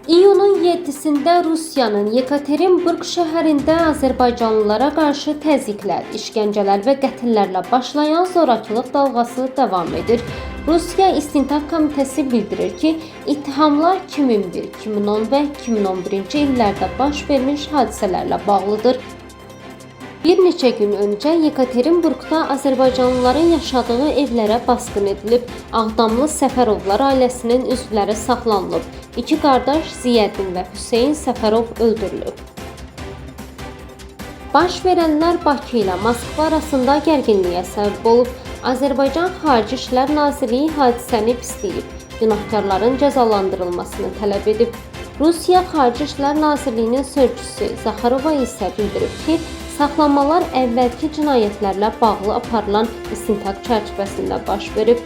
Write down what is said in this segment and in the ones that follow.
İyunun 7-sində Rusiyanın Yekaterinburg şəhərində azərbaycanlılara qarşı təzyiqlər, işgəncələr və qətllərlə başlayan zorakılıq dalğası davam edir. Rusiya İstintaq Komitəsi bildirir ki, ittihamlar 2001, 2010 və 2011-ci illərdə baş vermiş hadisələrlə bağlıdır. Bir neçə gün öncə Yekaterinburgda azərbaycanlıların yaşadığı evlərə basqın edilib, Ağdamlı Səfərovlar ailəsinin üzvləri saxlanılıb. İki qardaş Ziyəddin və Hüseyn Səfərov öldürülüb. Baş verənlər Bakı ilə Moskva arasında gərginliyə səbəb olub. Azərbaycan Xarici İşlər Nazirliyi hadisəni pisləyib, günahkarların cəzalandırılmasını tələb edib. Rusiya Xarici İşlər Nazirliyinin sözçüsü Zaxarova isə bildirib ki, saxlanmalar əvvəlki cinayətlərlə bağlı aparılan istintaq çərçivəsində baş verib.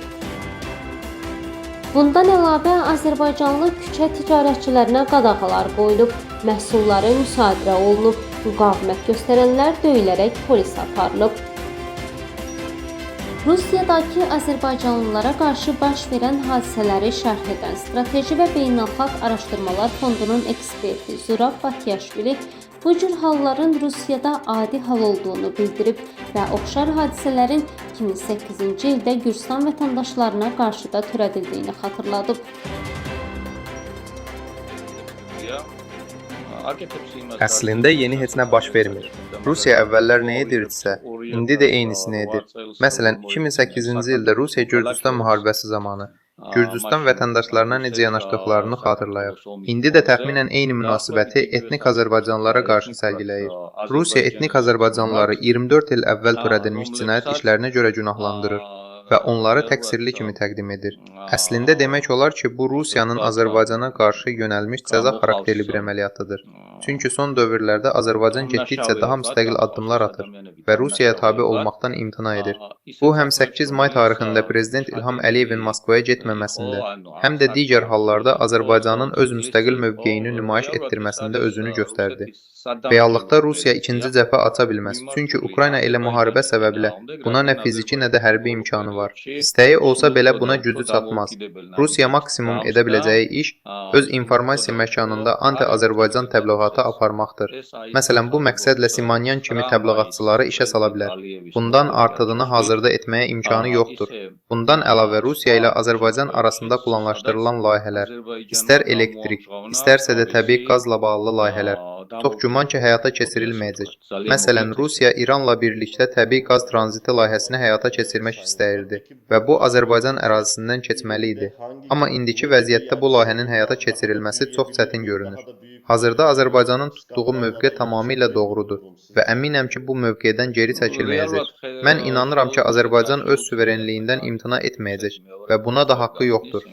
Bundan əlavə Azərbaycanlı küçə ticarətçilərinə qadağalar qoyulub, məhsulları müsadirə olunub, müqavimət göstərənlər döyülərək polisə aparılıb. Rusiyadakı azərbaycanlılara qarşı baş verən hadisələri şərh edən Strateji və Beynəlxalq Araşdırmalar Fondunun eksperti Zurab Batyaşvili bu cür halların Rusiyada adi hal olduğunu bildirib və oxşar hadisələrin 2008-ci ildə Gürcüstan vətəndaşlarına qarşı da törədildiyini xatırladıb. Əslində yeni heç nə baş vermir. Rusiya əvvəllər nə edirdisə, indi də eynisini edir. Məsələn, 2008-ci ildə Rusiya-Gürcüstan müharibəsi zamanı Gürcüstan vətəndaşlarına necə yanaşdıqlarını xatırlayaq. İndi də təxminən eyni münasibəti etnik azərbaycanlılara qarşı sərgiləyir. Rusiya etnik azərbaycanlıları 24 il əvvəl törədilmiş cinayət işlərinə görə günahlandırır və onları təqsirli kimi təqdim edir. Əslində demək olar ki, bu Rusiyanın Azərbaycana qarşı yönəlmiş cəza xarakterli bir əməliyyatıdır. Çünki son dövrlərdə Azərbaycan getdikcə daha müstəqil addımlar atır və Rusiyaya tabe olmaqdan imtina edir. Bu, həm 8 may tarixində Prezident İlham Əliyevin Moskvaya getməməsində, həm də digər hallarda Azərbaycanın öz müstəqil mövqeyini nümayiş etdirməsində özünü göstərdi. Reallıqda Rusiya ikinci cəbhə aça bilməz, çünki Ukrayna ilə müharibə səbəbilə buna nə fiziki, nə də hərbi imkanı var. İstəyi olsa belə buna gücü çatmaz. Rusiya maksimum edə biləcəyi iş öz informasiya məkanında anti-Azərbaycan təbliğatı aparmaqdır. Məsələn, bu məqsədlə Simanyan kimi təbliğatçıları işə sala bilər. Bundan artığını hazırda etməyə imkanı yoxdur. Bundan əlavə Rusiya ilə Azərbaycan arasında planlaşdırılan layihələr, istər elektrik, istərsə də təbii qazla bağlı layihələr, çox güman ki, həyata keçirilməyəcək. Məsələn, Rusiya İranla birlikdə təbii qaz tranziti layihəsini həyata keçirmək istəyirdi və bu Azərbaycan ərazisindən keçməli idi. Amma indiki vəziyyətdə bu layihənin həyata keçirilməsi çox çətin görünür. Hazırda Azərbaycanın tutduğu mövqe tamamilə doğrudur və əminəm ki, bu mövqedən geri çəkilməyəcək. Mən inanıram ki, Azərbaycan öz suverenliyindən imtina etməyəcək və buna da haqqı yoxdur.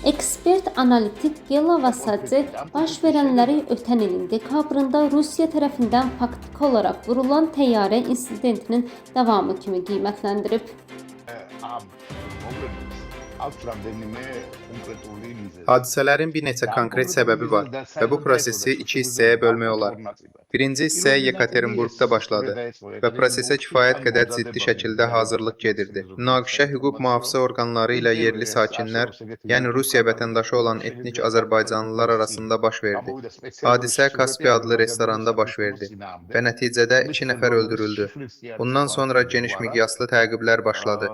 Ekspert analitik Gela Vasadze baş verənləri ötən ilin dekabrında Rusiya tərəfindən faktiki olaraq vurulan təyyarə insidentinin davamı kimi qiymətləndirib. Hadisələrin bir neçə konkret səbəbi var və bu prosesi iki hissəyə bölmək olar. Birinci hissə Yekaterinburgda başladı və prosesə kifayət qədər ciddi şəkildə hazırlıq gedirdi. Münaqişə hüquq mühafizə orqanları ilə yerli sakinlər, yəni Rusiya vətəndaşı olan etnik azərbaycanlılar arasında baş verdi. Hadisə Kaspia adlı restoranda baş verdi və nəticədə 2 nəfər öldürüldü. Bundan sonra geniş miqyaslı təqiblər başladı.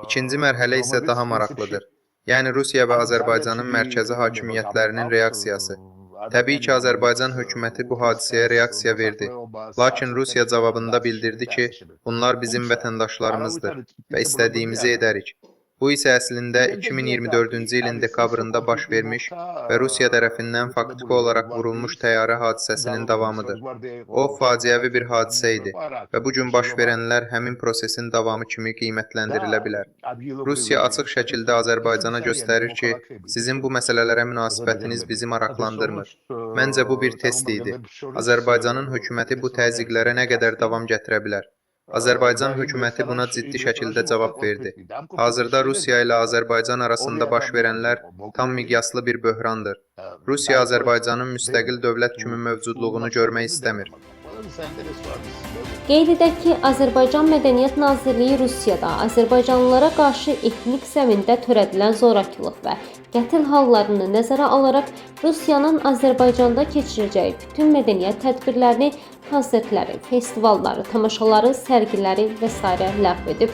İkinci mərhələ isə daha maraqlıdır. Yəni Rusiya və Azərbaycanın mərkəzi hakimiyyətlərinin reaksiyası. Təbii ki, Azərbaycan hökuməti bu hadisəyə reaksiya verdi. Lakin Rusiya cavabında bildirdi ki, bunlar bizim vətəndaşlarımızdır və istədiyimizi edərik. Bu isə əslində 2024-cü ilin dekabrında baş vermiş və Rusiya tərəfindən faktiki olaraq vurulmuş təyyarə hadisəsinin davamıdır. O, faciəvi bir hadisə idi və bu gün baş verənlər həmin prosesin davamı kimi qiymətləndirilə bilər. Rusiya açıq şəkildə Azərbaycana göstərir ki, sizin bu məsələlərə münasibətiniz bizi maraqlandırmır. Məncə bu bir test idi. Azərbaycanın hökuməti bu təzyiqlərə nə qədər davam gətirə bilər? Azərbaycan hökuməti buna ciddi şəkildə cavab verdi. Hazırda Rusiya ilə Azərbaycan arasında baş verənlər tam miqyaslı bir böhrandır. Rusiya Azərbaycanın müstəqil dövlət kimi mövcudluğunu görmək istəmir. Qeyd edək ki, Azərbaycan Mədəniyyət Nazirliyi Rusiyada azərbaycanlılara qarşı etnik zəmində törədilən zorakılıq və qətl hallarını nəzərə alaraq Rusiyanın Azərbaycanda keçirəcəyi bütün mədəniyyət tədbirlərini, konsertləri, festivalları, tamaşaları, sərgiləri və s. ləğv edib.